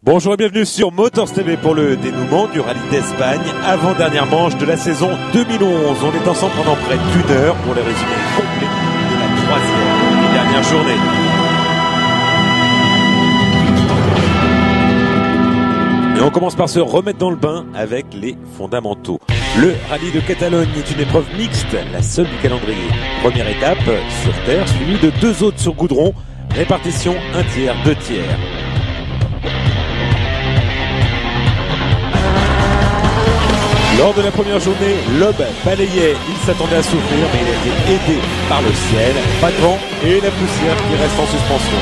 Bonjour et bienvenue sur Motors TV pour le dénouement du rallye d'Espagne, avant-dernière manche de la saison 2011. On est ensemble pendant près d'une heure pour les résumés complets de la troisième et dernière journée. Et on commence par se remettre dans le bain avec les fondamentaux. Le rallye de Catalogne est une épreuve mixte, la seule du calendrier. Première étape sur terre, suivie de deux autres sur goudron, répartition 1 tiers, 2 tiers. Lors de la première journée, Loeb balayait, il s'attendait à souffrir, mais il a été aidé par le ciel, pas de vent et la poussière qui reste en suspension.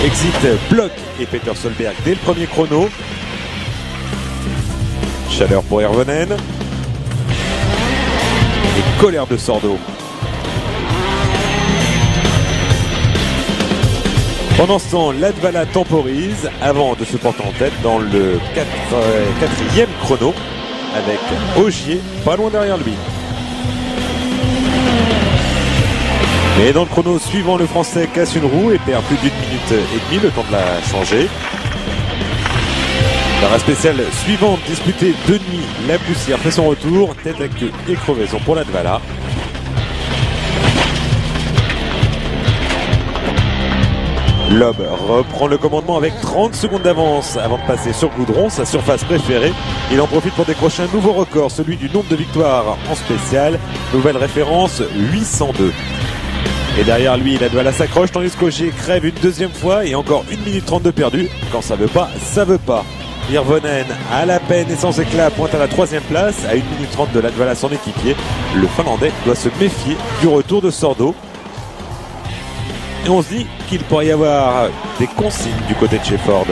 Exit Bloch et Peter Solberg dès le premier chrono. Chaleur pour Hirvonen. Et colère de Sordo. Pendant ce temps, Latvala temporise avant de se porter en tête dans le quatrième chrono avec Ogier pas loin derrière lui. Mais dans le chrono suivant, le Français casse une roue et perd plus d'une minute et demie, le temps de la changer. Dans la spéciale suivante, disputée de nuit, la poussière fait son retour, tête à queue et crevaison pour Latvala. Loeb reprend le commandement avec 30 secondes d'avance avant de passer sur goudron, sa surface préférée. Il en profite pour décrocher un nouveau record, celui du nombre de victoires en spécial. Nouvelle référence, 802. Et derrière lui, Latvala s'accroche tandis qu'Ogier crève une deuxième fois et encore 1 minute 32 perdue. Quand ça veut pas, ça veut pas. Hirvonen, à la peine et sans éclat, pointe à la troisième place. À 1 minute 30 de Latvala, son équipier. Le Finlandais doit se méfier du retour de Sordo. Et on se dit qu'il pourrait y avoir des consignes du côté de chez Ford.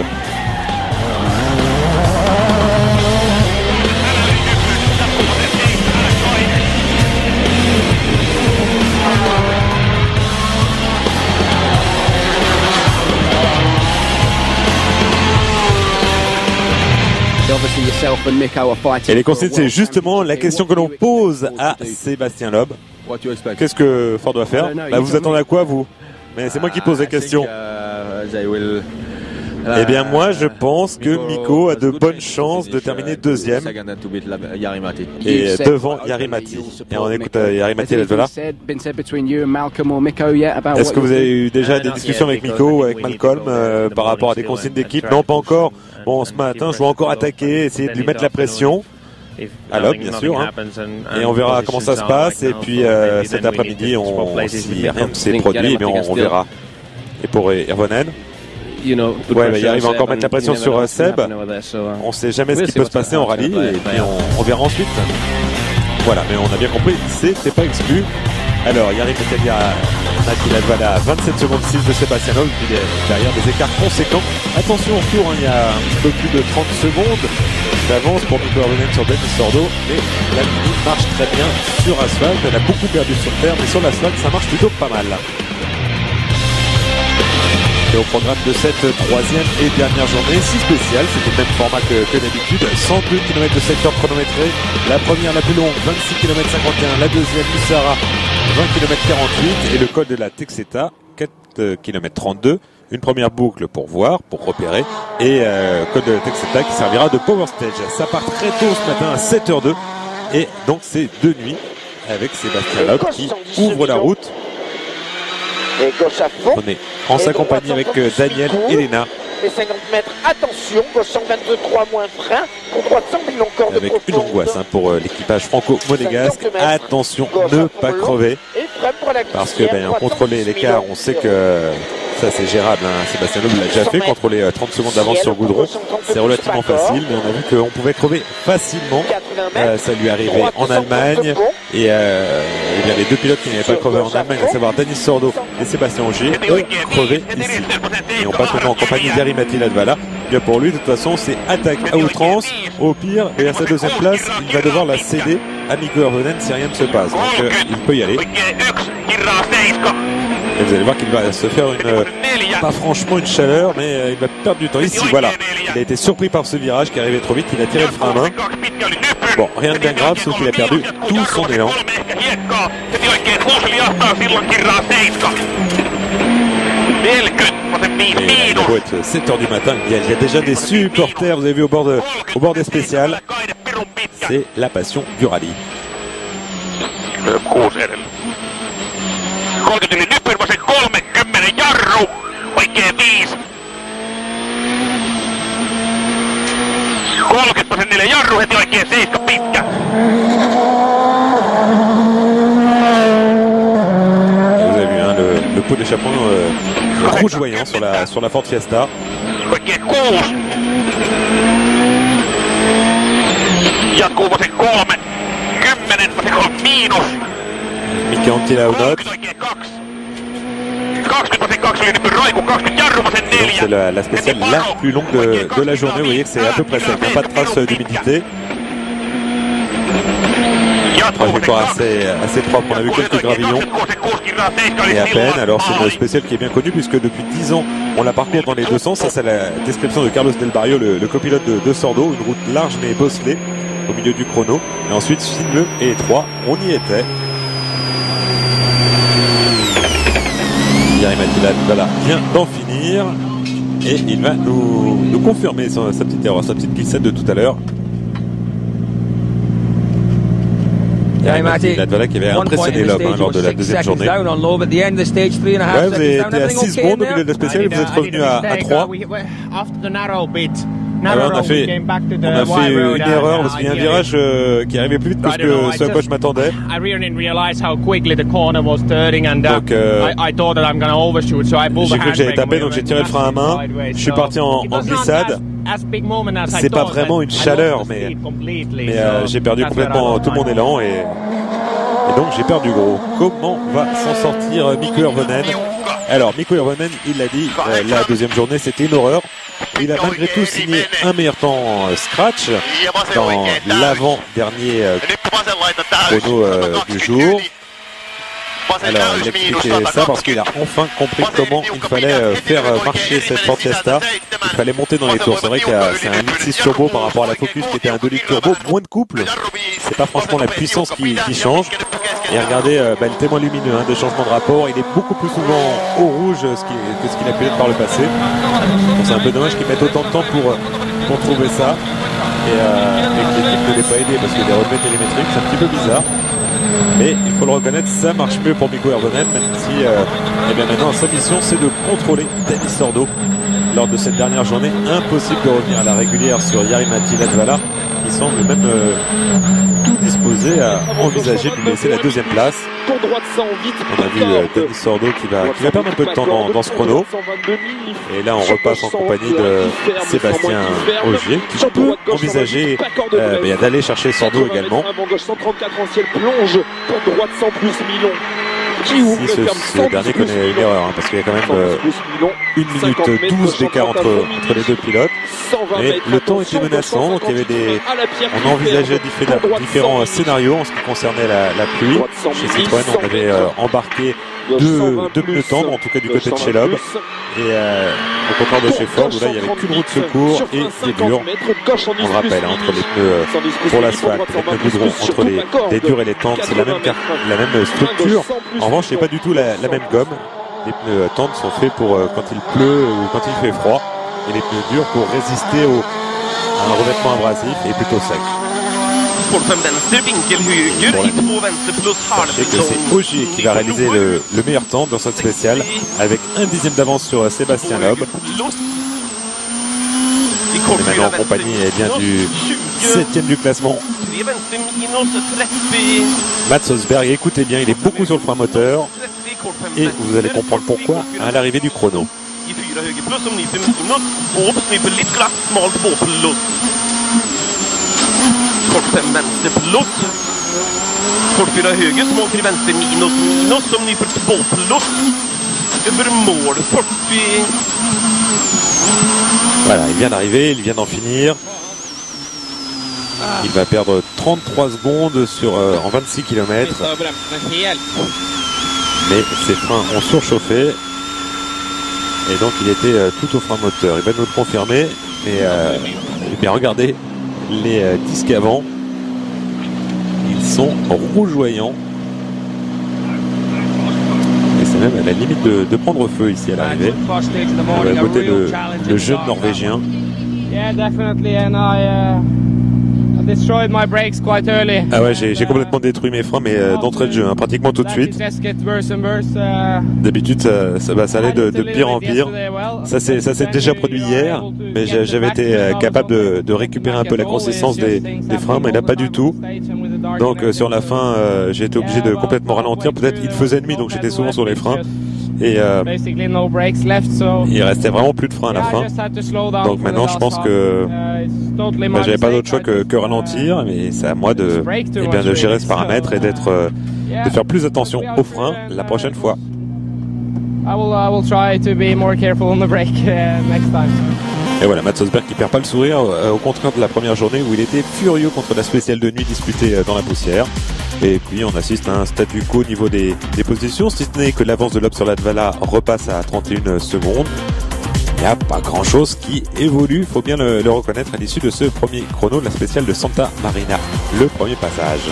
Et les consignes, c'est justement la question que l'on pose à Sébastien Loeb. Qu'est-ce que Ford doit faire? Vous attendez à quoi, vous? Mais c'est moi qui pose la question. Eh bien moi je pense que Mikko a de bonnes chances de terminer deuxième et devant Jari-Matti. Et on écoute Jari-Matti Latvala. Est-ce que vous avez eu déjà des discussions avec Mikko ou avec Malcolm par rapport à des consignes d'équipe? Non, pas encore. Bon, ce matin je vais encore attaquer, essayer de lui mettre la pression. À Loeb, bien sûr, hein. Et on verra comment ça se passe. Et puis cet après-midi, si rien ne s'est produit, eh on verra. Et pour Hirvonen, il arrive encore à mettre la pression sur Seb. On ne sait jamais ce qui peut se passer en rallye. Et puis on verra ensuite. Voilà, mais on a bien compris, c'était pas exclu. Alors, Jari-Matti Latvala, 27 secondes 6 de Sébastien Loeb, puis derrière des écarts conséquents. Attention au retour, il y a un peu plus de 30 secondes d'avance pour Mikko Hirvonen sur Denis Sordo, mais la Mini marche très bien sur asphalte. Elle a beaucoup perdu sur terre, mais sur l'asphalte, ça marche plutôt pas mal. Et au programme de cette troisième et dernière journée, si spéciale, c'est le même format que d'habitude, 102 km de secteur chronométré, la première la plus longue, 26 km 51, la deuxième Ussara, 20 km 48, et le col de la Texeta, 4 km 32, une première boucle pour voir, pour repérer, et col de la Texeta qui servira de power stage. Ça part très tôt ce matin à 7h02, et donc c'est de nuit avec Sébastien Loeb qui ouvre la route. On est en sa compagnie avec Daniel et Elena. Les 50 mètres, attention, gauche 123 moins frein, pour droite 100 000 encore de avec une angoisse pour l'équipage franco-monégasque. Attention, ne pas crever. Parce que contrôler l'écart, on sait que ça c'est gérable. Sébastien Loeb l'a déjà fait, contrôler 30 secondes d'avance sur goudron. C'est relativement facile, mais on a vu qu'on pouvait crever facilement. Ça lui arrivait en Allemagne. Et les deux pilotes qui n'avaient pas crevé en Allemagne, à savoir Denis Sordo et Sébastien Ogier, ont crevé ici. Et on passe maintenant en compagnie d'Jari-Matti Latvala. Bien pour lui, de toute façon, c'est attaque à outrance. Au pire, et à sa deuxième place, il va devoir la céder à Mikko Hirvonen si rien ne se passe. Donc il peut y aller. Et vous allez voir qu'il va se faire pas franchement une chaleur, mais il va perdre du temps. Ici, voilà. Il a été surpris par ce virage qui arrivait trop vite. Il a tiré le frein à main. Bon, rien de bien grave, sauf qu'il a perdu tout son élan. il faut être 7 h du matin, il y a déjà des supporters, vous avez vu au bord des spéciales. C'est la passion du rallye. 30 yli, nyt Pyrmäsen 30 jarru, oikein 5. 30% jarru heti oikein 7 pitkä. Vous avez vu hein, le pot d'échappement rougeoyant sur la Ford Fiesta. Oikein 6. Jatkuu vasen 3. 10, vasen 3 miinus. Mickey Anttila au note. C'est la spéciale la plus longue de la journée. Vous voyez que c'est à peu près sec, pas de trace d'humidité. Trajectoire assez propre. On a vu quelques gravillons et à peine. Alors c'est une spéciale qui est bien connue puisque depuis 10 ans on la parcourt dans les deux sens. Ça c'est la description de Carlos Del Barrio, le copilote de Sordo. Une route large mais bosselée au milieu du chrono. Et ensuite sinueux et étroit. On y était. Jari-Matti Latvala vient d'en finir et il va nous confirmer sa petite erreur, sa petite glissade de tout à l'heure. Jari-Matti Latvala qui avait impressionné l'homme lors de la deuxième journée. Ouais, vous avez été à 6 secondes au milieu de la spéciale et vous êtes revenu à 3. Alors on a fait une erreur parce qu'il y a un virage qui arrivait plus vite que ce à quoi je m'attendais. Donc j'ai cru que j'allais taper, donc j'ai tiré le frein à main. Je suis parti en glissade. C'est pas vraiment une chaleur, mais j'ai perdu complètement tout mon élan et donc j'ai perdu gros. Comment va s'en sortir Mikko Hirvonen? Alors Mikko Hirvonen, il l'a dit, la deuxième journée c'était une horreur. Il a malgré tout signé un meilleur temps scratch dans l'avant-dernier chrono du jour. Alors il expliquait ça parce qu'il a enfin compris comment il fallait faire marcher cette Ford Fiesta. Il fallait monter dans les tours. C'est vrai que c'est un 1.6 turbo par rapport à la Focus qui était un 2 litres turbo, moins de couple. C'est pas franchement la puissance qui change. Et regardez le témoin lumineux des changements de rapport. Il est beaucoup plus souvent au rouge que ce qu'il a pu être par le passé. Bon, c'est un peu dommage qu'il mette autant de temps pour trouver ça. Et que l'équipe ne l'ait pas aidé parce que les relevés télémétriques, c'est un petit peu bizarre. Mais il faut le reconnaître, ça marche mieux pour Mikko Hirvonen, même si maintenant sa mission c'est de contrôler Dani Sordo lors de cette dernière journée. Impossible de revenir à la régulière sur Jari-Matti Latvala, qui semble même tout disposé à envisager de lui laisser la deuxième place. On a vu Dani Sordo qui va perdre un peu de temps dans ce chrono. Et là on repasse en compagnie de Sébastien Ogier qui peut envisager d'aller chercher Sordo également. Si ce dernier connaît une erreur, parce qu'il y a quand même 1 minute 12 d'écart entre les deux pilotes. Mais le temps était menaçant, donc il y avait on envisageait différents scénarios en ce qui concernait la pluie. Chez Citroën, on avait embarqué deux pneus tendres, en tout cas du côté de chez Loeb. Et au contraire de chez Ford, où là il n'y avait qu'une roue de secours et des durs. On le rappelle, entre les pneus pour l'asphalte, les pneus goudron, entre les durs et les tendres, c'est la même structure. En revanche, c'est pas du tout la même gomme. Les pneus tendres sont faits pour quand il pleut ou quand il fait froid, et les pneus durs pour résister à un revêtement abrasif et plutôt sec. Sachez que c'est Ogier qui va réaliser le meilleur temps dans cette spéciale avec 1 dixième d'avance sur Sébastien Loeb. On est maintenant en compagnie du 7e du classement, Mats Osberg. Écoutez bien, il est beaucoup sur le frein moteur et vous allez comprendre pourquoi à l'arrivée du chrono. Voilà, il vient d'arriver, il vient d'en finir. Il va perdre 33 secondes en 26 km. Mais ses freins ont surchauffé. Et donc il était tout au frein moteur. Il va nous le confirmer. Mais regardez les disques avant. Ils sont rougeoyants. Et c'est même à la limite de prendre feu ici à l'arrivée. On va côté le jeune Norvégien. Ah ouais, j'ai complètement détruit mes freins, mais d'entrée de jeu, hein, pratiquement tout de suite. D'habitude, ça allait de pire en pire. Ça s'est déjà produit hier, mais j'avais été capable de récupérer un peu la consistance des freins, mais là pas du tout. Donc sur la fin, j'ai été obligé de complètement ralentir. Peut-être il faisait nuit, donc j'étais souvent sur les freins. Et il restait vraiment plus de freins à la fin. Donc maintenant, je pense que j'avais pas d'autre choix que ralentir, mais c'est à moi de gérer ce paramètre et de faire plus attention aux freins la prochaine fois. Et voilà, Mats Rosberg qui perd pas le sourire, au contraire de la première journée où il était furieux contre la spéciale de nuit disputée dans la poussière. Et puis on assiste à un statu quo au niveau des positions, si ce n'est que l'avance de Loeb sur Latvala repasse à 31 secondes. Il n'y a pas grand chose qui évolue, faut bien le reconnaître à l'issue de ce premier chrono de la spéciale de Santa Marina, le premier passage.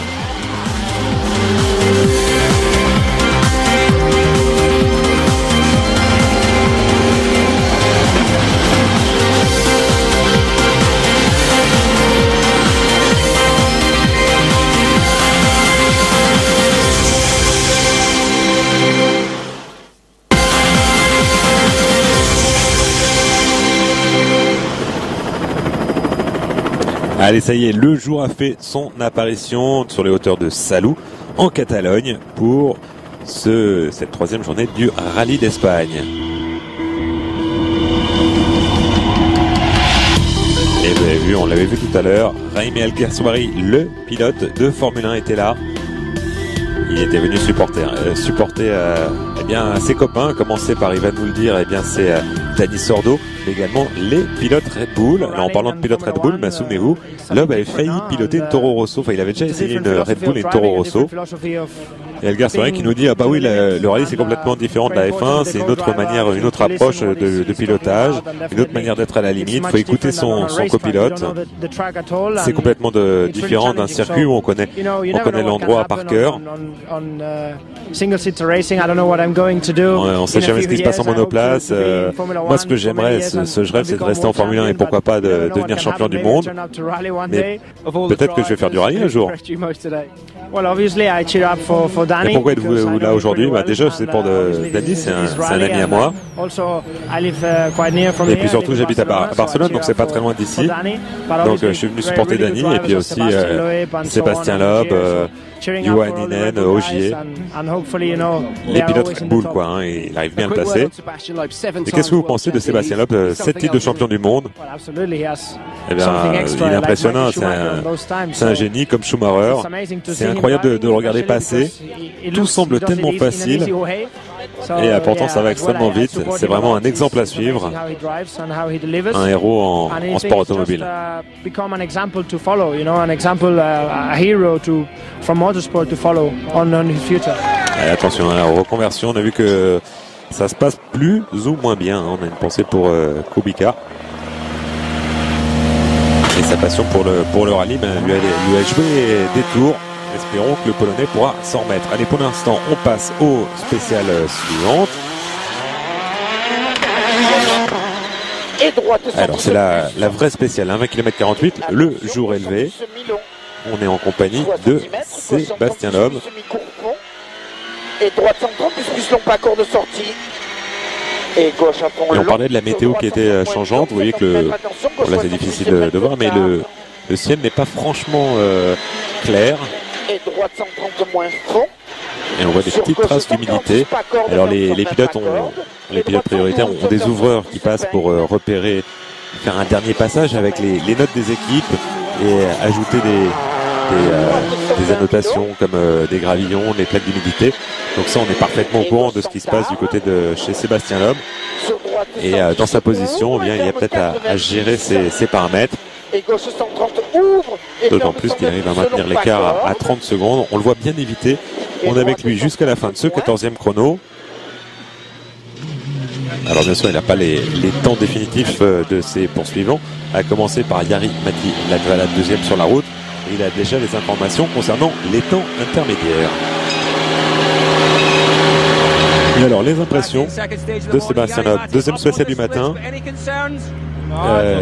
Allez, ça y est, le jour a fait son apparition sur les hauteurs de Salou, en Catalogne, pour cette troisième journée du Rallye d'Espagne. Et vous avez vu, on l'avait vu tout à l'heure, Jaime Alguersuari, le pilote de Formule 1, était là. Il était venu supporter eh bien, ses copains, à commencer par, il va nous le dire, eh bien, c'est Dani Sordo, mais également les pilotes Red Bull. Alors, en parlant de pilotes Red Bull, souvenez-vous, Loeb avait failli piloter une Toro Rosso. Enfin, il avait déjà essayé une Red Bull et une Toro Rosso. Et Alguersuari qui nous dit, ah bah oui, le rallye c'est complètement différent de la F1, c'est une autre manière, une autre approche de pilotage, une autre manière d'être à la limite, faut écouter son copilote. C'est complètement différent d'un circuit où on connaît l'endroit par cœur. On sait jamais ce qui se passe en monoplace. Moi, ce que j'aimerais, ce rêve, c'est de rester en Formule 1 et pourquoi pas de devenir champion du monde. Mais peut-être que je vais faire du rallye un jour. Et pourquoi êtes-vous là aujourd'hui? Déjà, c'est pour Dani, c'est un ami à moi. Et puis surtout, j'habite à Barcelone, donc c'est pas très loin d'ici. Donc je suis venu supporter Dani et puis aussi Sébastien Loeb, Johan Inen, Ogier, les pilotes Red Bull, quoi, hein, il arrive bien à le placer. Et qu'est-ce que vous pensez de Sébastien Loeb, 7 titres de champion du monde? Eh bien, il est impressionnant, c'est un génie comme Schumacher. C'est incroyable de le regarder passer. Tout semble tellement facile. Et pourtant ça va extrêmement vite, c'est vraiment un exemple à suivre, un héros en sport automobile. Et attention à la reconversion, on a vu que ça se passe plus ou moins bien, on a une pensée pour Kubica. Et sa passion pour le rallye lui a joué des tours. Espérons que le Polonais pourra s'en remettre. Allez, pour l'instant, on passe aux spéciales suivantes. Alors, c'est la vraie spéciale, 20 km 48, le jour élevé. On est en compagnie de Sébastien Loeb. Et droite 130, plus long parcours de sortie. Et gauche à fond. Et on parlait de la météo qui était changeante. Vous voyez que là, c'est difficile de voir, mais le ciel n'est pas franchement clair. Et droite 130 moins fond. Et on voit des petites traces d'humidité. Alors les pilotes prioritaires ont des ouvreurs qui passent pour repérer, faire un dernier passage avec les notes des équipes et ajouter des annotations comme des gravillons, des plaques d'humidité. Donc ça, on est parfaitement au courant de ce qui se passe du côté de chez Sébastien Loeb. Et dans sa position, eh bien, il y a peut-être à gérer ces paramètres. D'autant plus qu'il arrive à maintenir l'écart à 30 secondes. On le voit bien éviter. On est avec lui jusqu'à la fin de ce 14e chrono. Alors bien sûr, il n'a pas les temps définitifs de ses poursuivants, à commencer par Jari Matti Latvala, deuxième sur la route. Il a déjà les informations concernant les temps intermédiaires. Et alors, les impressions de Sébastien Loeb, deuxième spécial du matin.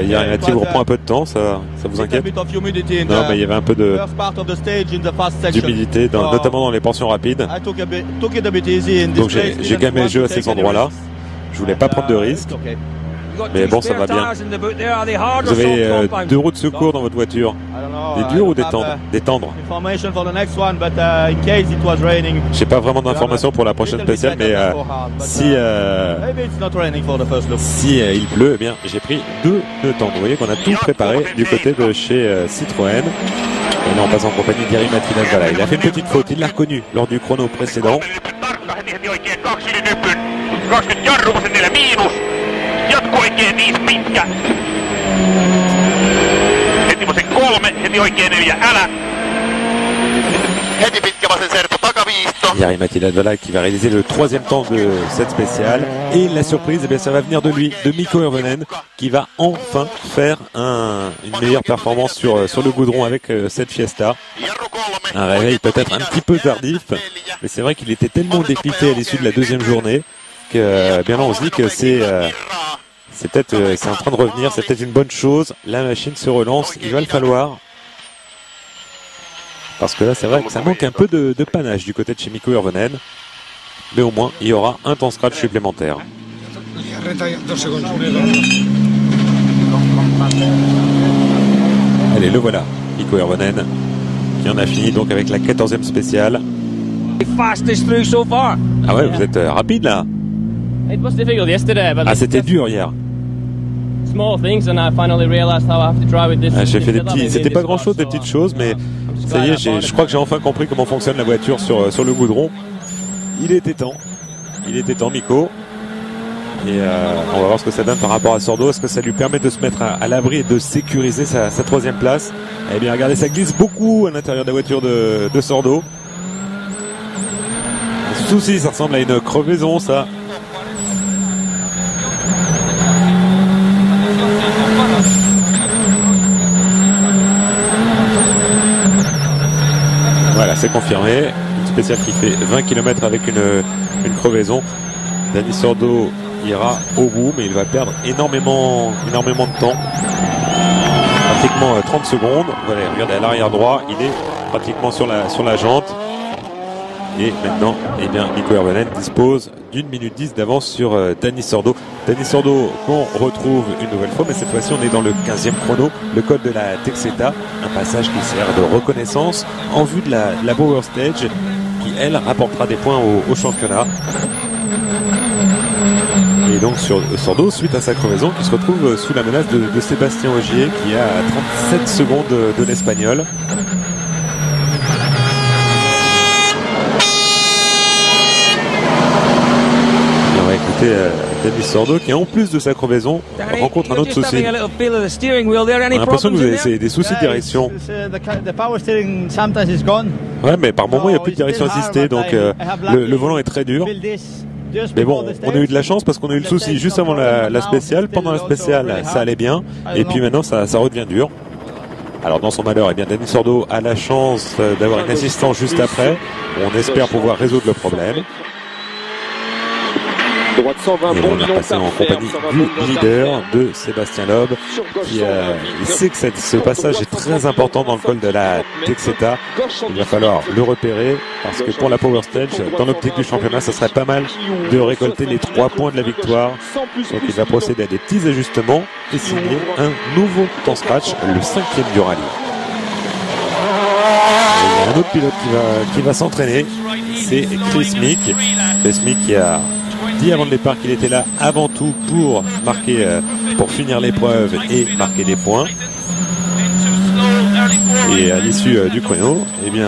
Yarry-Mathieu vous reprend un peu de temps, ça vous inquiète? Non, mais il y avait un peu d'humidité, notamment dans les portions rapides. Donc j'ai gammé le jeu à ces endroits-là. Je voulais pas prendre de risques. Mais bon, ça va bien. Vous avez 2 roues de secours dans votre voiture. Des dures ou des tendres? J'ai pas vraiment d'informations pour la prochaine spéciale, mais si il pleut, eh bien j'ai pris 2 pneus tendres. Vous voyez qu'on a tout préparé du côté de chez Citroën. Et là on passe en compagnie d'Jari-Matti Latvala. Il a fait une petite faute, il l'a reconnu lors du chrono précédent. Jatko oikein 5 pitkä. Heti vasen 3, heti oikein 4, älä. Heti pitkä vasen servo, takaviisto. Jari-Matti Latvala qui va réaliser le 3e temps de cette spéciale. Et la surprise, eh bien, ça va venir de lui, de Mikko Hirvonen, qui va enfin faire une meilleure performance sur le goudron avec cette Fiesta. Un réveil peut-être un petit peu tardif, mais c'est vrai qu'il était tellement dépité à l'issue de la 2e journée que bien là on se dit que c'est en train de revenir, c'est peut-être une bonne chose. La machine se relance, il va le falloir. Parce que là c'est vrai que ça manque un peu de panache du côté de chez Mikko Hirvonen. Mais au moins il y aura un temps scratch supplémentaire. Allez, le voilà, Mikko Hirvonen, qui en a fini donc avec la 14e spéciale. Ah ouais, vous êtes rapide là. Ah, c'était dur hier. J'ai fait des petits, c'était pas grand chose, des petites choses, mais ça y est, je crois que j'ai enfin compris comment fonctionne la voiture sur le goudron. Il était temps, Mikko. Et on va voir ce que ça donne par rapport à Sordo. Est-ce que ça lui permet de se mettre à l'abri et de sécuriser sa 3e place? Eh bien, regardez, ça glisse beaucoup à l'intérieur de la voiture de Sordo. Un souci, ça ressemble à une crevaison, ça. Voilà, c'est confirmé. Une spéciale qui fait 20 km avec une crevaison. Dani Sordo ira au bout, mais il va perdre énormément de temps. Pratiquement 30 secondes. Voilà, regardez à l'arrière droit, il est pratiquement sur la jante. Et maintenant, eh bien, Mikko Hirvonen dispose d'1 minute 10 d'avance sur Dani Sordo. Dani Sordo qu'on retrouve une nouvelle fois, mais cette fois-ci on est dans le 15e chrono, le col de la Texeta, un passage qui sert de reconnaissance en vue de la Power Stage, qui elle rapportera des points au championnat. Et donc sur Sordo, suite à sa crevaison, qui se retrouve sous la menace de Sébastien Ogier, qui est à 37 secondes de l'Espagnol. Écoutez, Dani Sordo qui en plus de sa crevaison rencontre un autre souci. On a l'impression que vous avez des soucis de direction. Ouais, mais par moment il n'y a plus de direction assistée, donc le volant est très dur. Mais bon, on a eu de la chance parce qu'on a eu le souci juste avant la spéciale. Pendant la spéciale, ça allait bien, et puis maintenant ça redevient dur. Alors dans son malheur, eh bien Dani Sordo a la chance d'avoir une assistance juste après. On espère pouvoir résoudre le problème. Et là, on est repassé en compagnie du leader de Sébastien Loeb, qui il sait que ce passage est très important dans le col de la Texeta. Il va falloir le repérer parce que pour la Power Stage, dans l'optique du championnat, ça serait pas mal de récolter les 3 points de la victoire. Donc il va procéder à des petits ajustements et signer un nouveau temps scratch, le 5e du rallye. Et il y a un autre pilote qui va s'entraîner, c'est Chris Meek. Chris Meek qui a dit avant le départ qu'il était là avant tout pour marquer, pour finir l'épreuve et marquer des points. Et à l'issue du chrono, eh bien,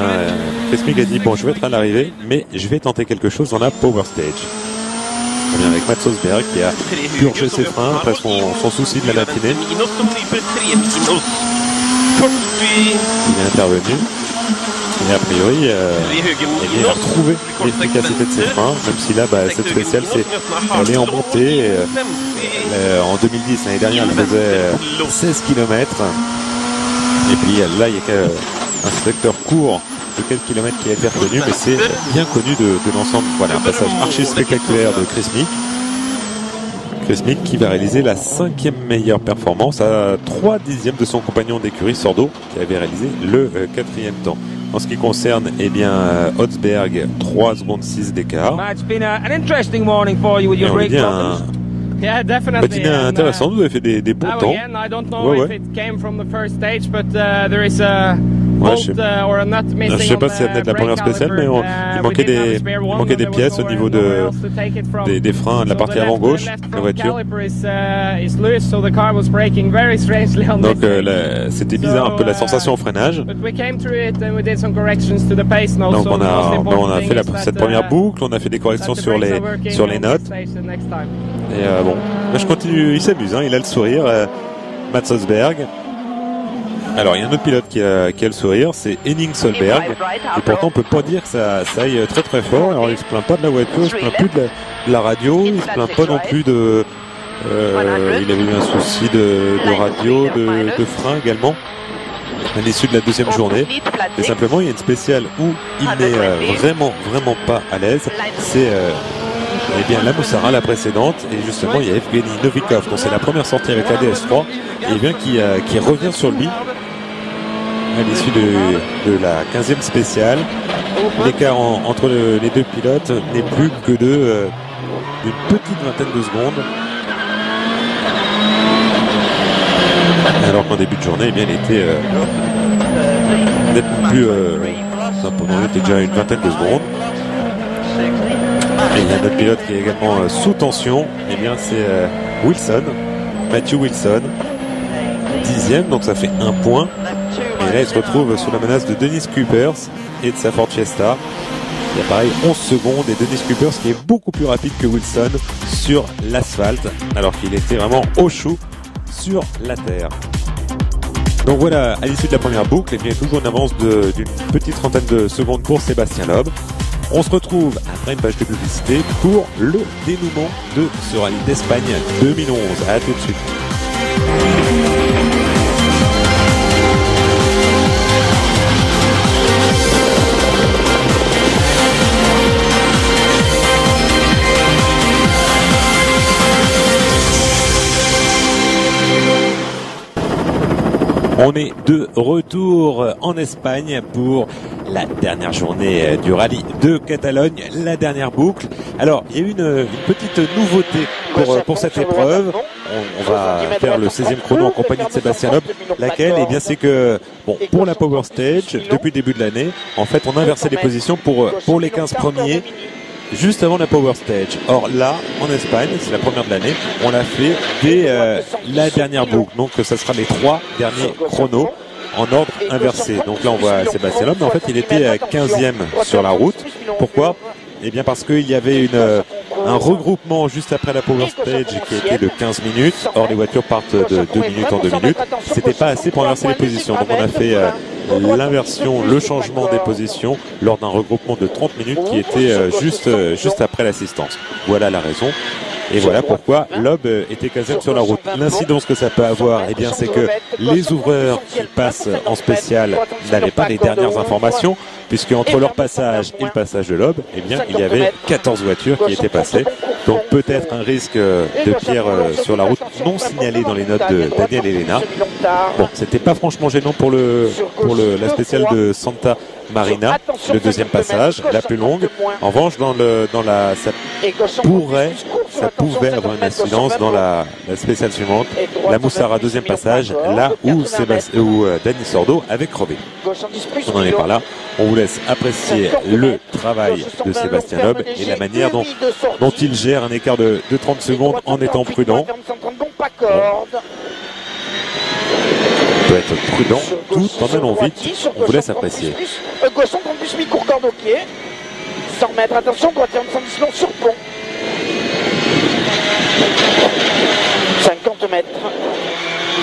Chris Meek a dit bon, je vais être à l'arrivée, mais je vais tenter quelque chose dans la Power Stage. Eh bien, avec Mats Osberg qui a purgé ses freins après son souci de la matinée. Il est intervenu. Et a priori, il a retrouvé l'efficacité de ses freins, même si là, cette spéciale, elle est en montée. En 2010, l'année dernière, elle faisait 16 km. Et puis là, il y a un secteur court quelques kilomètres qui a été retenu, mais c'est bien connu de l'ensemble. Voilà, un passage archi spectaculaire de Chris Meek. Chris Meek qui va réaliser la 5e meilleure performance à 3 dixièmes de son compagnon d'écurie Sordo qui avait réalisé le 4e temps. En ce qui concerne Hodsberg, 3 secondes 6 d'écart. Matinée intéressante, vous avez fait des bons temps. Ouais, je sais pas si ça venait de la première spéciale, mais il manquait des pièces au niveau des freins de la partie avant gauche de la voiture. Donc c'était bizarre un peu la sensation au freinage. Donc on a fait cette première boucle, on a fait des corrections sur les notes. Et bon, là je continue, il s'amuse, hein, il a le sourire, Mats Hodsberg. Alors il y a un autre pilote qui a le sourire, c'est Henning Solberg, et pourtant on peut pas dire que ça aille très très fort. Alors il se plaint pas de la voiture, il se plaint plus de la radio, il se plaint pas non plus de il avait eu un souci de radio, de frein également à l'issue de la deuxième journée. Et simplement il y a une spéciale où il n'est vraiment pas à l'aise, c'est la Moussara, la précédente, et justement il y a Evgeny Novikov, dont c'est la première sortie avec la DS3, et bien qui revient sur lui à l'issue de la 15e spéciale. L'écart entre les deux pilotes n'est plus que d'une petite vingtaine de secondes, alors qu'en début de journée il était nettement plus il était déjà une vingtaine de secondes. Et il y a un autre pilote qui est également sous tension, et bien c'est Matthew Wilson, 10e, donc ça fait 1 point. Et là il se retrouve sous la menace de Dennis Kuipers et de sa Ford Fiesta. Il y a pareil 11 secondes, et Dennis Kuipers qui est beaucoup plus rapide que Wilson sur l'asphalte, alors qu'il était vraiment au chou sur la terre. Donc voilà, à l'issue de la première boucle, et bien toujours une avance d'une petite trentaine de secondes pour Sébastien Loeb. On se retrouve après une page de publicité pour le dénouement de ce rallye d'Espagne 2011. À tout de suite. On est de retour en Espagne pour la dernière journée du rallye de Catalogne, la dernière boucle. Alors, il y a eu une petite nouveauté pour cette épreuve. On va faire le 16e chrono en compagnie de Sébastien Loeb. Laquelle, eh bien, c'est que, pour la Power Stage, depuis le début de l'année, en fait, on a inversé les positions pour les 15 premiers, juste avant la Power Stage. Or là, en Espagne, c'est la première de l'année, on l'a fait dès la dernière boucle. Donc ça sera les 3 derniers chronos en ordre inversé. Donc là on voit Sébastien Loeb, mais en fait il était 15e sur la route. Pourquoi ? Eh bien parce qu'il y avait un regroupement juste après la Power Stage qui était de 15 minutes. Or les voitures partent de 2 minutes en 2 minutes. C'était pas assez pour inverser les positions. Donc on a fait l'inversion, le changement des positions lors d'un regroupement de 30 minutes qui était juste après l'assistance. Voilà la raison. Et voilà pourquoi Loeb était 15e sur la route. L'incidence que ça peut avoir, eh bien, c'est que les ouvreurs qui passent en spécial n'avaient pas les dernières informations, puisque entre leur passage et le passage de Loeb, eh bien, il y avait 14 voitures qui étaient passées. Donc peut-être un risque de pierre sur la route non signalé dans les notes de Daniel Elena. Bon, c'était pas franchement gênant pour la spéciale de Santa Marina, le deuxième passage, la plus longue. En revanche, ça pouvait avoir une incidence dans la spéciale suivante, la Moussara, deuxième passage, là où Danny Sordo avait crevé. On n'en est pas là. On vous laisse apprécier le travail de Sébastien Loeb et la manière dont il gère un écart de 30 secondes en étant prudent. On peut être prudent tout en allant vite. On vous laisse apprécier. Gauche 138 mi-court corde au pied. 100 mètres, attention, droite 110 long sur pont. 50 mètres.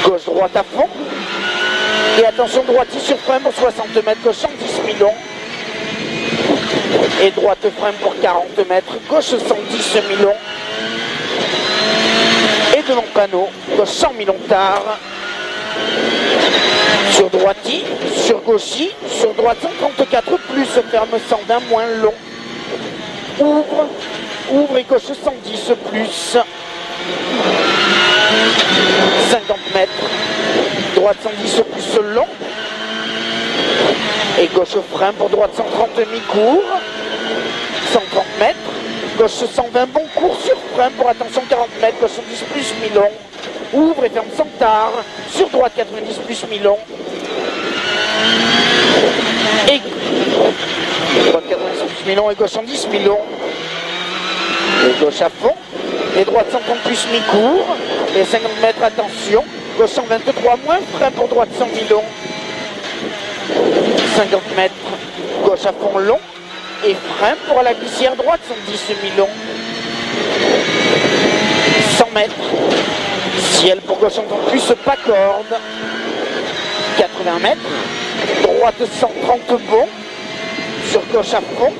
Gauche droite à fond. Et attention, droite sur frein pour 60 mètres, gauche 110 mi-long. Et droite frein pour 40 mètres, gauche 110 mi-long. Et devant panneau, gauche 100 mi-long tard. Sur droiti, sur gauchi, sur droite 134 plus, ferme 120 moins long. Ouvre et gauche 110 plus. 50 mètres. Droite 110 plus long. Et gauche frein pour droite 130 mi-court. 130 mètres. Gauche 120 bon court sur frein pour attention 40 mètres. Gauche 110 plus mi-long. Ouvre et ferme sans tard. Sur droite 90 plus mi-long. Et droite 90 plus mi-long et gauche 110 mi-long. Et gauche à fond. Et droite 130 plus mi-court. Et 50 mètres attention. Gauche 123 moins frein pour droite 100 mi-long. 50 mètres. Gauche à fond long. Et frein pour la glissière droite 110 mi-long. 100 mètres. Ciel pour gauche 130 plus pas corde. 80 mètres. Droite 130 bon. Sur gauche à fond.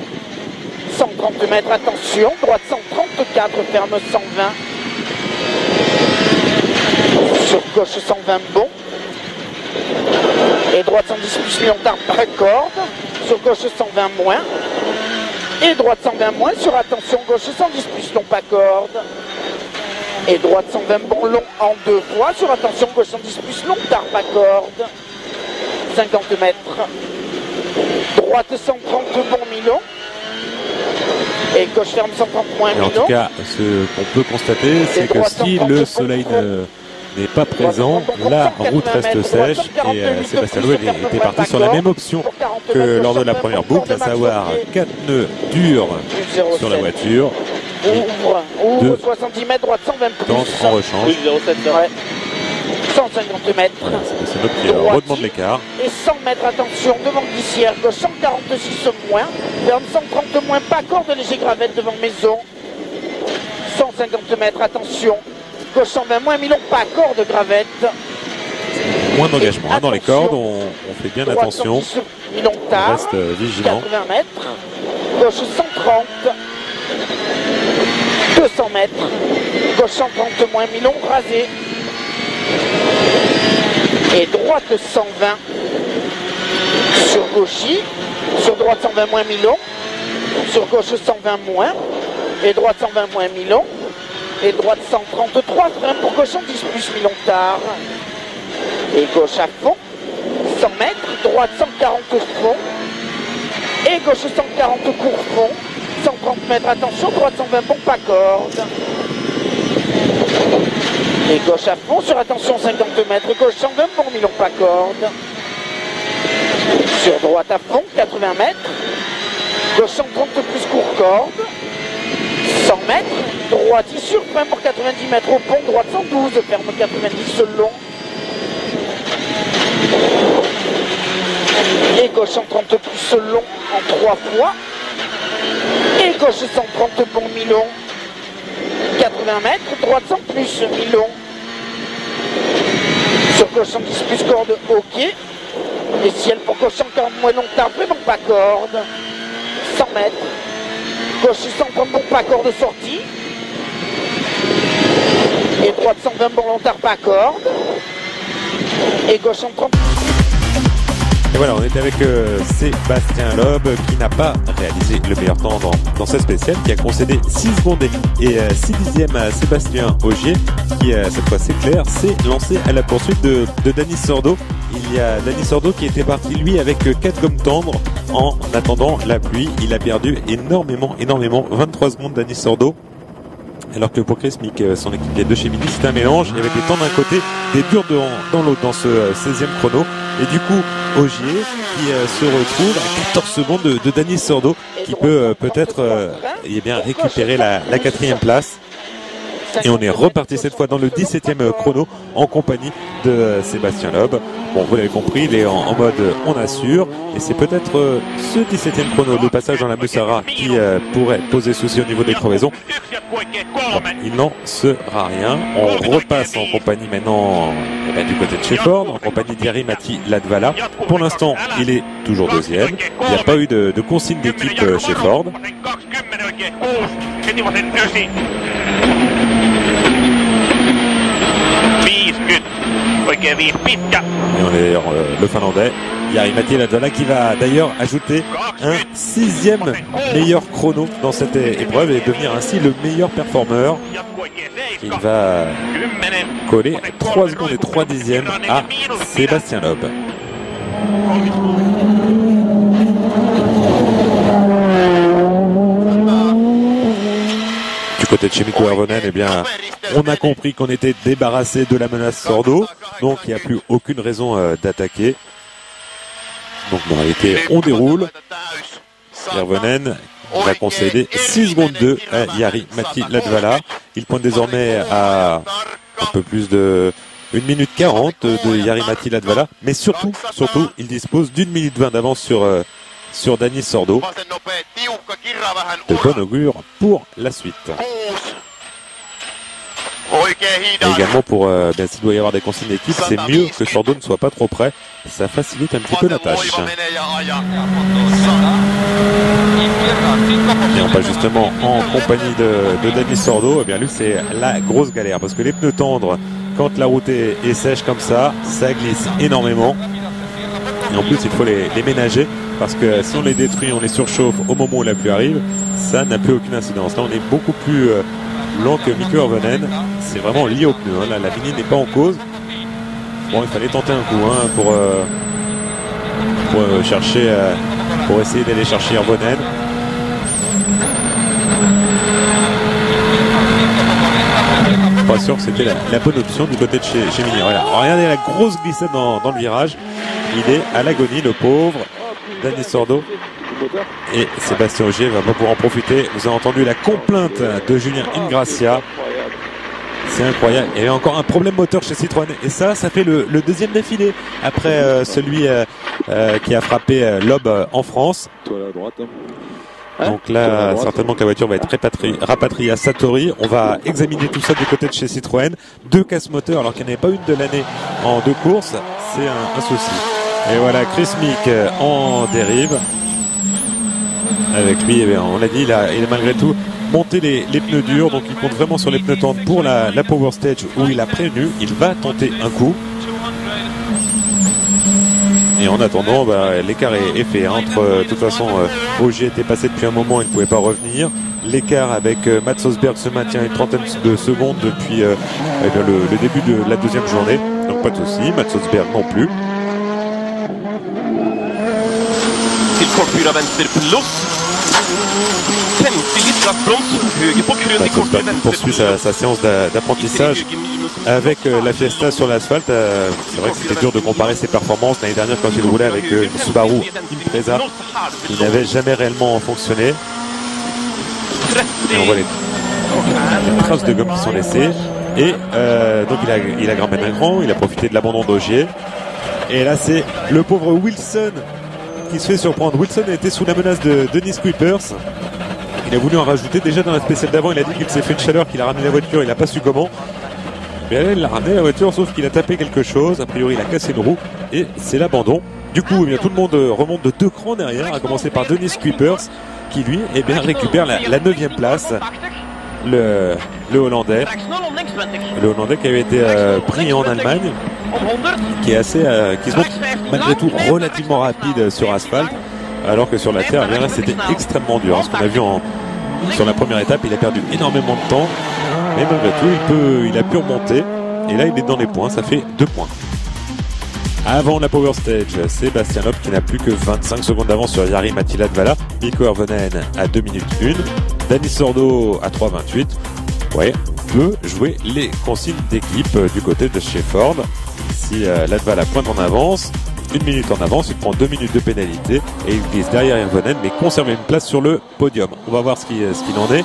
130 mètres, attention. Droite 134, ferme 120. Sur gauche 120 bon. Et droite 110 plus mi-long tard, corde. Sur gauche 120 moins. Et droite 120 moins. Sur attention, gauche 110 plus long, pas corde. Et droite 120 bon long en deux fois. Sur attention, gauche 110 plus long tard, pas corde. 50 mètres. Droite 130 bon mi-long. Et gauche ferme 130 moins mi-long. En tout cas, ce qu'on peut constater, c'est que si le soleil n'est pas présent, la route reste sèche. Et Sébastien Loeb était parti sur la même option que lors de la première boucle, à savoir 4 nœuds durs sur la voiture. Ouvre 70 mètres, droite 120 plus. En rechange. 150 mètres. Voilà, Sébastien Loeb qui redemande l'écart. Et 100 mètres, attention, devant glissière, gauche 146 moins. Ferme 130 moins, pas corde, léger gravette devant maison. 150 mètres, attention. Gauche 120 moins, mi-long, pas corde, gravette. moins d'engagement dans les cordes, on fait bien attention, on reste vigilant. 80 mètres, gauche 130, 200 mètres, gauche 130 moins mi-long, rasé, et droite 120, sur gauchis, sur droite 120 moins mi-long, sur gauche 120 moins, et droite 120 moins mi-long, et droite 133, frein pour gauche 110 plus mi-long tard, et gauche à fond, 100 mètres, droite 140 fond, et gauche 140 court fond, 130 mètres, attention, droite 120 bon pas corde, et gauche à fond, sur attention 50 mètres, gauche 120 bon mi-long pas corde, sur droite à fond, 80 mètres, gauche 130 plus court corde, 100 mètres, droite sur frein pour 90 mètres au pont, droite 112, ferme 90 long. Et gauche 130 plus long en 3 fois. Et gauche 130 bon mi-long. 80 mètres, droite 100 plus mi-long. Sur gauche 110 plus corde, ok. Et ciel pour gauche 140 moins long tard, vraiment pas corde. 100 mètres. Gauche 130 bon pas corde sortie. Et droite 120 bon long tard pas corde. Et gauche 130. Et voilà, on était avec Sébastien Loeb qui n'a pas réalisé le meilleur temps dans cette spéciale, qui a concédé 6 secondes et 6 dixièmes à Sébastien Ogier, qui cette fois c'est clair, s'est lancé à la poursuite de Dany Sordo. Il y a Dany Sordo qui était parti lui avec 4 gommes tendres en attendant la pluie. Il a perdu énormément, 23 secondes Dany Sordo. Alors que pour Chris Mick, son équipier de chez Mini, c'est un mélange. Il y avait des temps d'un côté, des durs dans l'autre dans ce 16e chrono. Et du coup, Ogier qui se retrouve à 14 secondes de Dany Sordo, qui peut peut-être récupérer la 4e place. Et on est reparti cette fois dans le 17e chrono en compagnie de Sébastien Loeb. Bon, vous l'avez compris, il est en mode on assure. Et c'est peut-être ce 17e chrono, le passage dans la Mussara, qui pourrait poser souci au niveau des crevaisons. Bon, il n'en sera rien. On repasse en compagnie maintenant du côté de chez Ford, en compagnie d'Jari Matti Latvala. Pour l'instant, il est toujours 2e. Il n'y a pas eu de consigne d'équipe chez Ford. le Finlandais Jari-Matti Latvala qui va d'ailleurs ajouter un 6e meilleur chrono dans cette épreuve et devenir ainsi le meilleur performeur. Il va coller 3 secondes et 3 dixièmes à Sébastien Loeb. Du côté de chez Mikko Hirvonen, eh bien, on a compris qu'on était débarrassé de la menace Sordo, donc il n'y a plus aucune raison d'attaquer. Donc en réalité, on déroule. Hirvonen va concéder 6 secondes 2 à Jari-Matti Latvala. Il pointe désormais à un peu plus de 1 minute 40 de Jari-Matti Latvala, mais surtout, il dispose d'1 minute 20 d'avance sur Dani Sordo. De bon augure pour la suite. Et également pour, s'il doit y avoir des consignes d'équipe, c'est mieux que Sordo ne soit pas trop près. Ça facilite un petit peu la tâche. Et on passe justement en compagnie de Dani Sordo. Eh bien lui, c'est la grosse galère parce que les pneus tendres, quand la route est sèche comme ça glisse énormément. Et en plus, il faut les ménager parce que si on les détruit, on les surchauffe au moment où la pluie arrive, ça n'a plus aucune incidence. Là, on est beaucoup plus lent que Mikko Hirvonen. C'est vraiment lié aux pneus. Là, la Mini n'est pas en cause. Bon, il fallait tenter un coup pour chercher, pour essayer d'aller chercher Hirvonen. Pas sûr que c'était la bonne option du côté de chez Mini. Voilà. Alors, regardez la grosse glissade dans le virage. Il est à l'agonie, le pauvre Dani Sordo. Et Sébastien Ogier va pas pouvoir en profiter. Vous avez entendu la complainte de Julien Ingrassia. C'est incroyable. Il y a encore un problème moteur chez Citroën. Et ça fait le deuxième défilé après celui qui a frappé Loeb en France. Donc là, certainement que la voiture va être rapatriée à Satori. On va examiner tout ça du côté de chez Citroën. 2 casses moteurs alors qu'il n'y en avait pas une de l'année en 2 courses. C'est un souci. Et voilà, Chris Meek en dérive. Avec lui, on l'a dit, il a malgré tout monté les pneus durs. Donc il compte vraiment sur les pneus tendres pour la Power Stage où il a prévenu. Il va tenter un coup. Et en attendant, l'écart est fait. Entre, de toute façon, Ogier était passé depuis un moment, il ne pouvait pas revenir. L'écart avec Mats Osberg se maintient une trentaine de secondes depuis le début de la deuxième journée. Donc pas de souci, Mats Osberg non plus. Mats Osberg poursuit sa séance d'apprentissage avec la Fiesta sur l'asphalte. C'est vrai que c'était dur de comparer ses performances l'année dernière quand il roulait avec une Subaru Impreza qui n'avait jamais réellement fonctionné. Et on voit les traces de gomme qui sont laissées. Et donc il a grimpé d'un cran, il a profité de l'abandon d'Ogier. Et là c'est le pauvre Wilson qui se fait surprendre. Wilson a été sous la menace de Denis Kuipers. Il a voulu en rajouter. Déjà dans la spéciale d'avant, il a dit qu'il s'est fait une chaleur, qu'il a ramené la voiture, il n'a pas su comment. Mais là, il a ramené la voiture, sauf qu'il a tapé quelque chose. A priori, il a cassé une roue et c'est l'abandon. Du coup, tout le monde remonte de 2 crans derrière, à commencer par Denis Kuipers, qui lui récupère la 9e place. Le Hollandais. Le Hollandais qui avait été pris en Allemagne, qui est qui se montre malgré tout relativement rapide sur asphalte, alors que sur la terre, c'était extrêmement dur. Ce qu'on a vu sur la première étape, il a perdu énormément de temps, mais malgré tout, il a pu remonter. Et là, il est dans les points, ça fait 2 points. Avant la Power Stage, Sébastien Loeb qui n'a plus que 25 secondes d'avance sur Jari-Matti Latvala, Mikko Hirvonen à 2 minutes 1, Dani Sordo à 3,28. Ouais, peut jouer les consignes d'équipe du côté de chez Ford. Si Latvala pointe en avance, 1 minute en avance, il prend 2 minutes de pénalité et il glisse derrière Hirvonen mais conserve une place sur le podium. On va voir ce qu'il en est.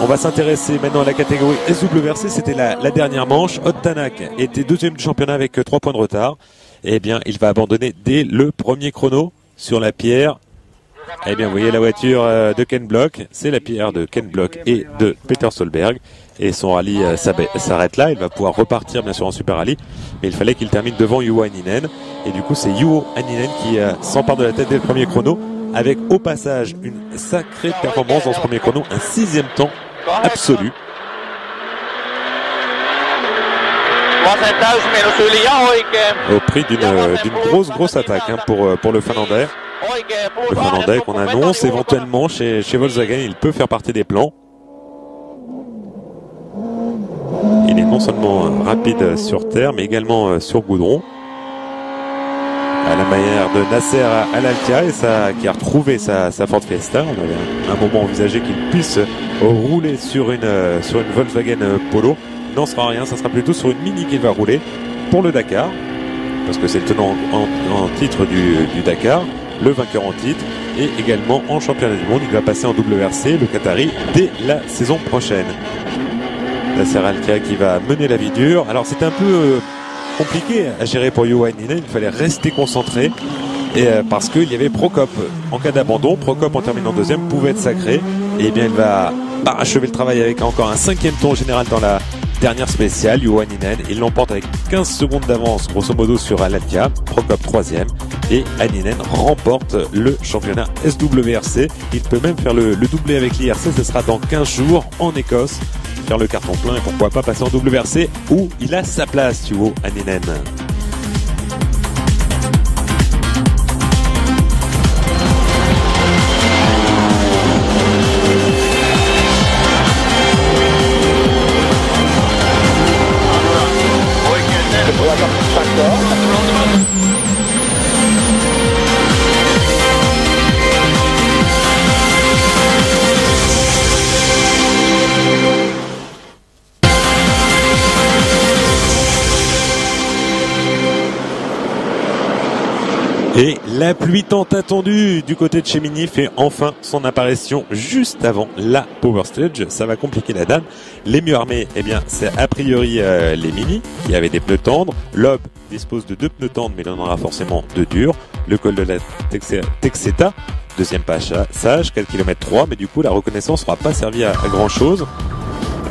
On va s'intéresser maintenant à la catégorie SWRC. C'était la dernière manche. Ott Tanak était 2e du championnat avec 3 points de retard. Eh bien, il va abandonner dès le premier chrono sur la pierre. Eh bien, vous voyez la voiture de Ken Block. C'est la pierre de Ken Block et de Peter Solberg. Et son rallye s'arrête là. Il va pouvoir repartir bien sûr en Super Rallye. Mais il fallait qu'il termine devant Juho Hänninen. Et du coup, c'est Juho Hänninen qui s'empare de la tête dès le premier chrono. Avec au passage une sacrée performance dans ce premier chrono. Un 6e temps absolu. Au prix d'une grosse attaque hein, pour le Finlandais. Le Finlandais qu'on annonce éventuellement chez Volkswagen, il peut faire partie des plans. Il est non seulement rapide sur terre, mais également sur goudron. À la manière de Nasser Al-Attiyah qui a retrouvé sa Ford Fiesta. On avait un moment envisagé qu'il puisse rouler sur une Volkswagen Polo. Il n'en sera rien, ça sera plutôt sur une Mini qu'il va rouler pour le Dakar. Parce que c'est le tenant en titre du Dakar, le vainqueur en titre, et également en championnat du monde. Il va passer en WRC, le Qatari, dès la saison prochaine. Nasser Al-Attiyah qui va mener la vie dure. Alors c'est un peu compliqué à gérer pour Juha-Hänninen, il fallait rester concentré parce qu'il y avait Prokop en cas d'abandon. Prokop en terminant deuxième pouvait être sacré, et bien il va parachever le travail avec encore un 5e tour général dans la dernière spéciale. Juha-Hänninen, il l'emporte avec 15 secondes d'avance grosso modo sur Al-Attiyah. Prokop 3e, et Hänninen remporte le championnat SWRC. Il peut même faire le doublé avec l'IRC, ce sera dans 15 jours en Écosse, faire le carton plein et pourquoi pas passer en WRC où il a sa place, Juha-Hänninen. Et la pluie tant attendue du côté de chez Mini fait enfin son apparition juste avant la Power Stage. Ça va compliquer la donne. Les mieux armés, eh bien, c'est a priori les Mini qui avaient des pneus tendres. Loeb dispose de 2 pneus tendres, mais il en aura forcément 2 durs. Le col de la Texeta, deuxième passage, 4 km 3, mais du coup la reconnaissance n'aura pas servi à grand chose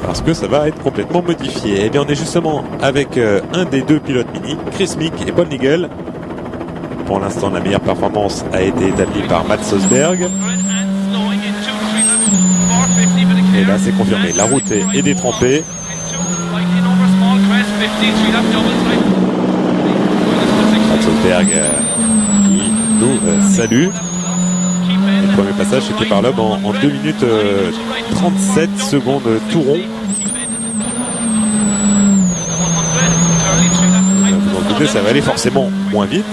parce que ça va être complètement modifié. Eh bien, on est justement avec un des 2 pilotes Mini, Chris Mick et Paul Nigel. Pour l'instant, la meilleure performance a été établie par Mats Sosberg. Et là, c'est confirmé. La route est détrempée. Mats Sosberg qui nous salue. Le premier passage, c'était par Loeb en 2 minutes 37 secondes tout rond. Vous en doutez, ça va aller forcément moins vite.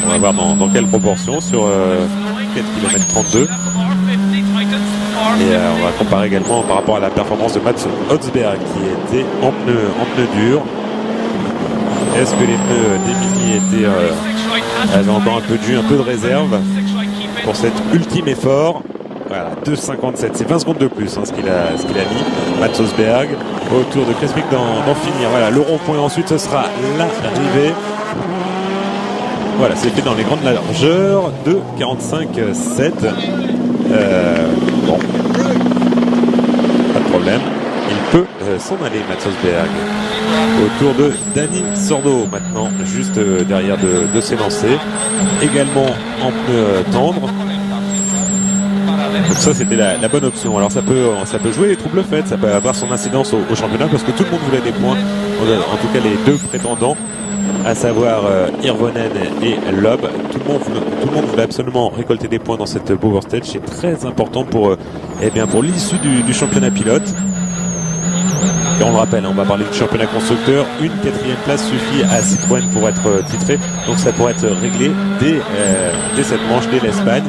On va voir dans quelle proportion sur 4 km 32. Et on va comparer également par rapport à la performance de Mats Sosberg qui était en pneu dur. Est-ce que les pneus des Mini avaient encore un peu de jus, un peu de réserve pour cet ultime effort? Voilà, 2,57, c'est 20 secondes de plus ce qu'il a mis. Mats Sosberg autour de Chris Mick d'en finir. Voilà, le rond-point ensuite, ce sera l'arrivée. Voilà, c'est fait dans les grandes largeurs de 45,7. Bon, pas de problème. Il peut s'en aller, Mats Sosberg. Autour de Dani Sordo maintenant, juste derrière de s'élancer. Également en pneu tendre. Donc ça, c'était la bonne option. Alors ça peut jouer les troubles faits, ça peut avoir son incidence au championnat parce que tout le monde voulait des points. En tout cas, les 2 prétendants, à savoir Hirvonen et Loeb. Tout le monde voulait absolument récolter des points dans cette Power Stage. C'est très important pour l'issue du championnat pilote. Et on le rappelle, on va parler du championnat constructeur. Une 4e place suffit à Citroën pour être titré. Donc ça pourrait être réglé dès cette manche, dès l'Espagne.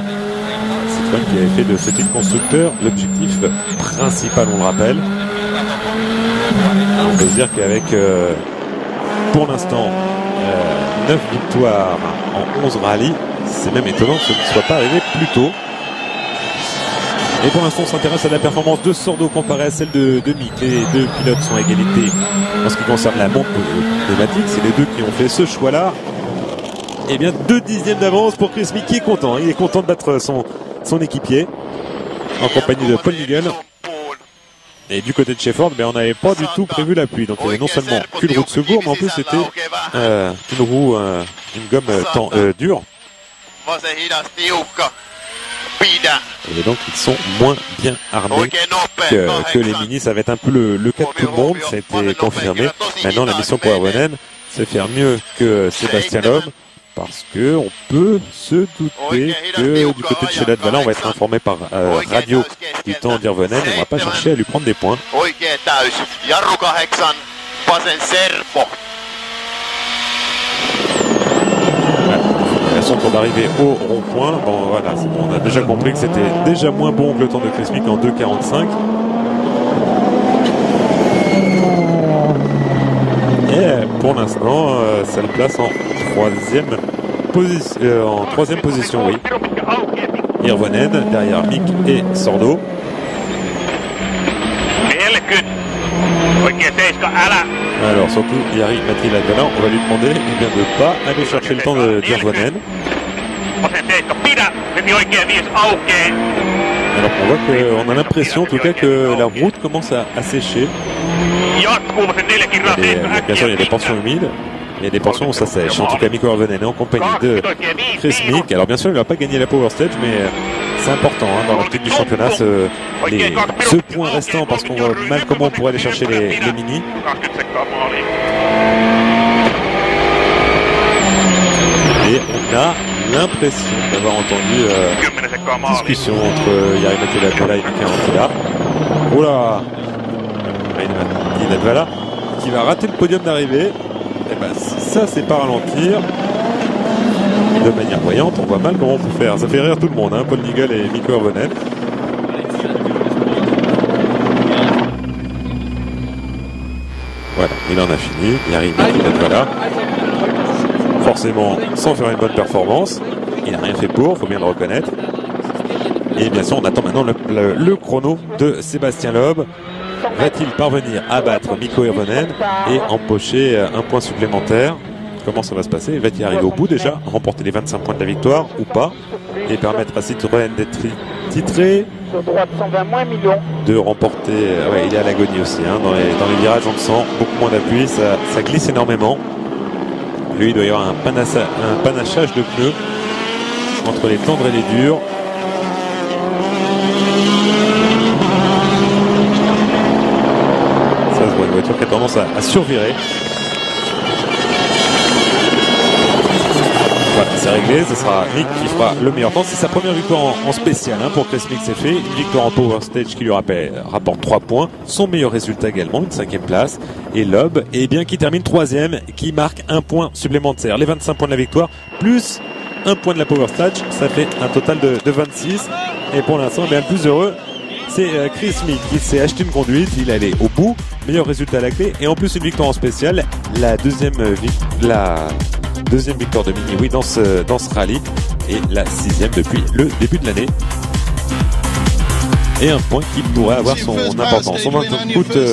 Citroën qui avait fait de ce titre constructeur l'objectif principal, on le rappelle. On peut se dire qu'avec pour l'instant 9 victoires en 11 rallyes, c'est même étonnant que ce ne soit pas arrivé plus tôt. Et pour l'instant, on s'intéresse à la performance de Sordo comparée à celle de Mick. Les 2 pilotes sont à égalité en ce qui concerne la montre pneumatique. C'est les 2 qui ont fait ce choix-là. Et bien 2 dixièmes d'avance pour Chris Mick qui est content. Il est content de battre son équipier en compagnie de Paul Nigel. Et du côté de chez Ford, on n'avait pas du tout prévu la pluie. Donc il y avait non seulement qu'une roue de secours, mais en plus c'était une gomme dure. Et donc ils sont moins bien armés que les Mini. Ça va être un peu le cas de tout le monde, ça a été confirmé. Maintenant la mission pour Hirvonen, c'est faire mieux que Sébastien Loeb, parce que on peut se douter que du côté de chez Latvala, on va être informé par radio du temps d'Hirvonen, on va pas chercher à lui prendre des points. Son tour d'arrivée au rond-point. Bon voilà, on a déjà compris que c'était déjà moins bon que le temps de Chris Mick en 2,45. Et pour l'instant, ça le place en troisième position, oui. Hirvonen, derrière Mick et Sordo. Alors surtout Jari Matti Latvala, on va lui demander de ne pas aller chercher le temps d'Hirvonen. Alors on voit qu'on a l'impression en tout cas que la route commence à sécher. Bien sûr il y a des portions humides, il y a des portions où ça sèche. En tout cas Mikko Hirvonen est en compagnie de Chris Mick. Alors bien sûr il ne va pas gagner la Power Stage, mais c'est important dans l'optique du championnat ce point restant, parce qu'on voit mal comment on pourrait aller chercher les Mini. Et on a l'impression d'avoir entendu discussion entre Jari Matti Latvala et Mika Anttila. Oh là, Matti Latvala qui va rater le podium d'arrivée. Et ben ça c'est pas ralentir de manière voyante, on voit mal comment on peut faire. Ça fait rire tout le monde, hein, Paul Nigel et Mikko Hirvonen. Voilà, il en a fini. Jari Matti Latvala, forcément sans faire une bonne performance, il n'a rien fait pour, faut bien le reconnaître. Et bien sûr on attend maintenant le chrono de Sébastien Loeb. Va-t-il parvenir à battre Mikko Hirvonen et empocher un point supplémentaire? Comment ça va se passer? Va-t-il arriver au bout déjà, remporter les 25 points de la victoire ou pas, et permettre à Citroën d'être titré, de remporter? Ouais, il est à l'agonie aussi, hein, dans les virages on le sent, beaucoup moins d'appui, ça glisse énormément. Lui il doit y avoir un panachage de pneus entre les tendres et les durs. Ça se voit, une voiture qui a tendance à survirer. Voilà, c'est réglé, ce sera Mick qui fera le meilleur temps. C'est sa première victoire en spécial, hein, pour Chris Mick, c'est fait. Une victoire en Power Stage qui lui rapporte 3 points. Son meilleur résultat également, une 5e place. Et Loeb, eh bien, qui termine 3e, qui marque un point supplémentaire. Les 25 points de la victoire, plus un point de la Power Stage, ça fait un total de 26. Et pour l'instant, bien, le plus heureux, c'est Chris Mick qui s'est acheté une conduite, il est allé au bout, meilleur résultat à la clé, et en plus une victoire en spécial, la deuxième victoire de Mini, oui, dans ce rallye, et la 6e depuis le début de l'année. Et un point qui pourrait avoir son importance. On va écouter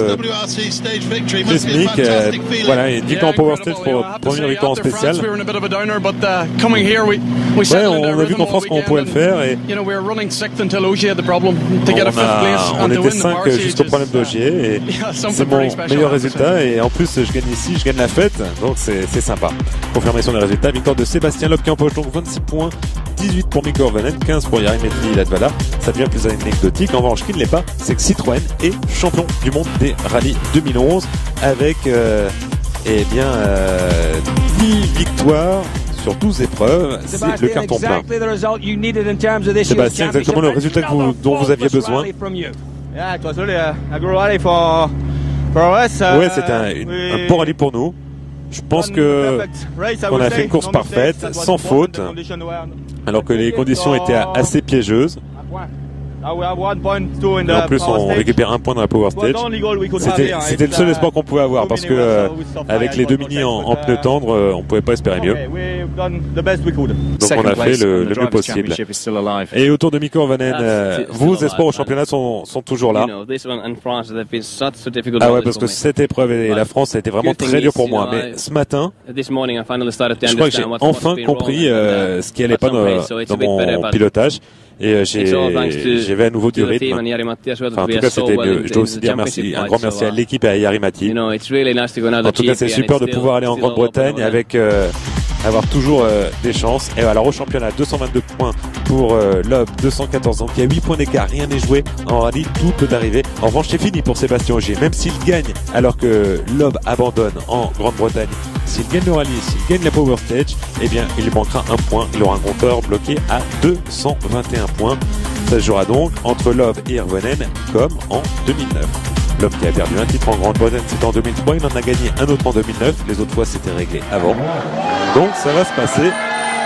Chris Mick, voilà, une victoire en Power Stage pour première victoire en spécial. Ouais, on a vu qu'en France on pouvait le faire, et on était 5 juste au problème d'Ogier, et c'est mon meilleur résultat, et en plus je gagne ici, je gagne la fête, donc c'est sympa. Confirmation des résultats, victoire de Sébastien Loeb qui empoche donc 26 points, 18 pour Mikko Hirvonen, 15 pour Jari Matti Latvala. Ça devient plus anecdotique. En revanche, ce qui ne l'est pas, c'est que Citroën est champion du monde des rallyes 2011 avec 10 victoires sur 12 épreuves. C'est le carton plein. Sébastien, exactement le résultat dont vous aviez besoin. Ouais, c'était un bon rallye pour nous. Je pense qu'on a fait une course parfaite, sans faute, alors que les conditions étaient assez piégeuses. Et en plus, on récupère un point dans la Power Stage. C'était le seul espoir qu'on pouvait avoir, parce que avec les deux Mini en pneus tendres, on pouvait pas espérer mieux. Donc on a fait le mieux possible. Et autour de Mikko Hirvonen, vos espoirs au championnat sont toujours là. Ah ouais, parce que cette épreuve et la France a été vraiment très dur pour moi. Mais ce matin, je crois que j'ai enfin compris ce qui allait pas dans mon pilotage. Et j'avais à nouveau du rythme. Enfin, en tout cas, c'était mieux. Je dois aussi dire merci, un grand merci à l'équipe et à Jari Matti. En tout cas, c'est super de pouvoir aller en Grande-Bretagne avec avoir toujours des chances. Et alors au championnat, 222 points pour Loeb, 214. Donc il y a 8 points d'écart, rien n'est joué. En rallye, tout peut arriver. En revanche, c'est fini pour Sébastien Ogier. Même s'il gagne, alors que Loeb abandonne en Grande-Bretagne, s'il gagne le rallye, s'il gagne la Power Stage, eh bien il lui manquera un point. Il aura un compteur bloqué à 221 points. Ça se jouera donc entre Loeb et Hirvonen comme en 2009. Loeb qui a perdu un titre en Grande-Bretagne, c'était en 2003. Il en a gagné un autre en 2009. Les autres fois, c'était réglé avant. Donc ça va se passer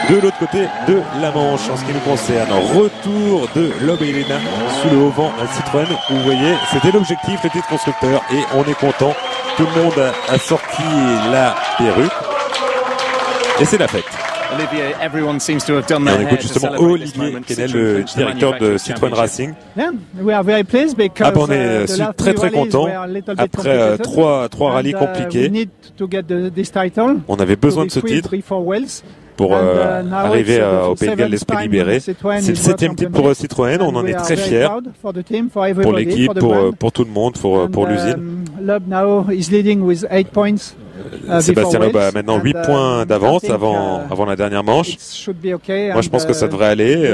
de l'autre côté de la Manche. En ce qui nous concerne, retour de Loeb et Helena sous le haut vent à Citroën. Vous voyez, c'était l'objectif, le titre constructeur, et on est content. Tout le monde a sorti la perruque et c'est la fête. Et on écoute justement Olivier Quesnel, le directeur de Citroën Racing. On est très très content. Après trois rallyes compliqués, on avait besoin de ce titre pour arriver au Pays de Galles l'esprit libéré. C'est le 7e titre pour Citroën, on en est très fiers pour l'équipe, pour tout le monde, pour l'usine. Sébastien Loeb a maintenant 8 points d'avance avant la dernière manche. Moi je pense que ça devrait aller.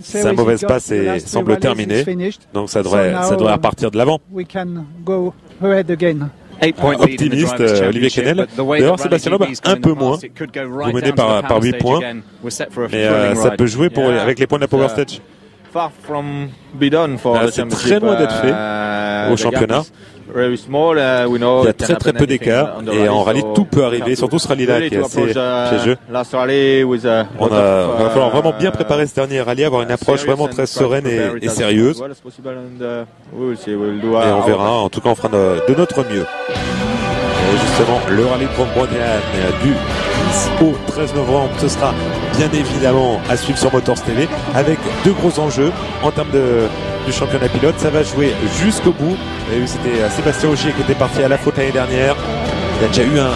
Sa mauvaise passe semble terminée, donc ça devrait repartir de l'avant. Optimiste, Olivier Quesnel. D'ailleurs, Sébastien Loeb un peu moins. Vous menez par 8 points. Mais ça peut jouer avec les points de la Power Stage. C'est très loin d'être fait au championnat. Il y a très très peu d'écart et en rallye tout peut arriver, surtout ce rallye là qui est assez piégeux. On va falloir vraiment bien préparer ce dernier rallye, avoir une approche vraiment très sereine et sérieuse. Et on verra, en tout cas on fera de notre mieux. Et justement, le rallye de Grande-Bretagne du 10 au 13 novembre, ce sera bien évidemment à suivre sur Motors TV avec deux gros enjeux en termes du championnat pilote. Ça va jouer jusqu'au bout. C'était Sébastien Ogier qui était parti à la faute l'année dernière. Il y a déjà eu une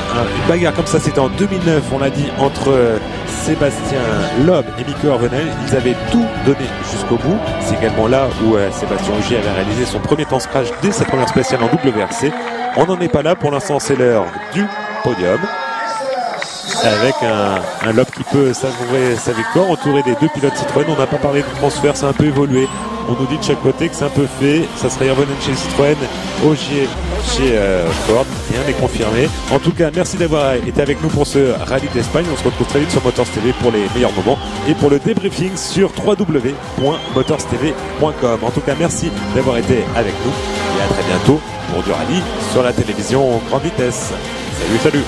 bagarre comme ça, c'était en 2009, on l'a dit, entre Sébastien Loeb et Mikko Hirvonen. Ils avaient tout donné jusqu'au bout. C'est également là où Sébastien Ogier avait réalisé son premier temps scratch dès sa première spéciale en WRC. On n'en est pas là, pour l'instant c'est l'heure du podium. Avec un Loeb qui peut savourer sa victoire, entouré des deux pilotes Citroën. On n'a pas parlé de transfert, c'est un peu évolué. On nous dit de chaque côté que c'est un peu fait. Ça serait Hirvonen chez Citroën, Ogier chez Ford. Rien n'est confirmé. En tout cas, merci d'avoir été avec nous pour ce rallye d'Espagne. On se retrouve très vite sur Motors TV pour les meilleurs moments et pour le débriefing sur www.motorstv.com. En tout cas, merci d'avoir été avec nous et à très bientôt pour du rallye sur la télévision grande vitesse. Salut, salut!